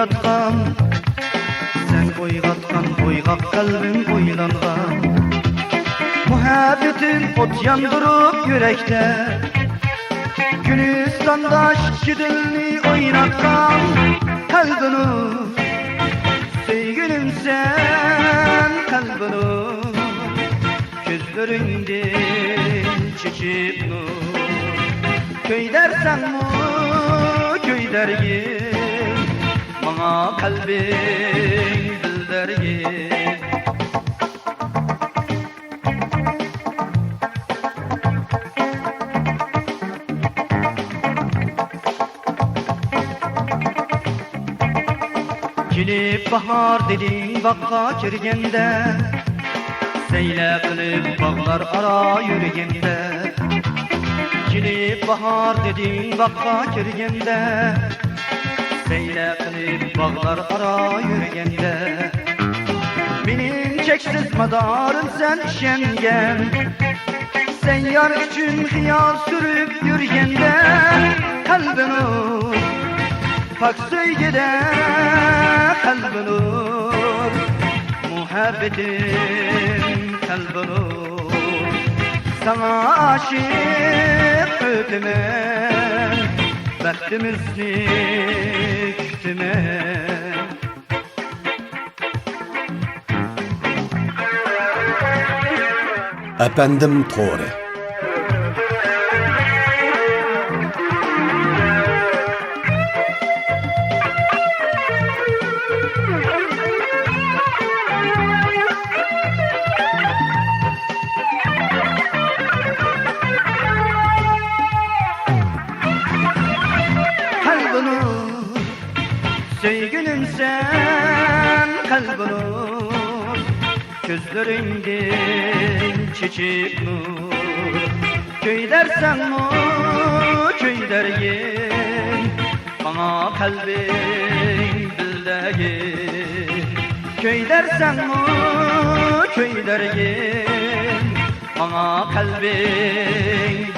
oynatkan, sen oyg'atgan oyg'oq qalbim o'ylangan. Muhabbetin ot yandırıp yürekte, Gülistan'da şişki dilini oynatkan kalbini. Sevgilim sen kalbini, gözlerinden çekip nur. Köy dersen mi, köy dergin, bana kalbin bildergin. Gelip bahar dedin bakka kirgende, seyle kılıp bağlar ara yürügende. Gelip bahar dedin bakka kirgende, seyle kılıp bağlar ara yürügende. Benim çeksiz madarım sen işengen, sen yar üçün hıyal sürüp yürügende. Kalbini pak söygede kalbin nur, muhabbetin kalbin nur. Sana aşık öpümen, bəxtimizni kütümen. Efendim Tore. Sevgilim sen kalbini, gözlerinden çekip nur. Köy dersen mi, köy dergin, bana kalbin bildergin. Köy dersen mi, köy dergin, bana kalbin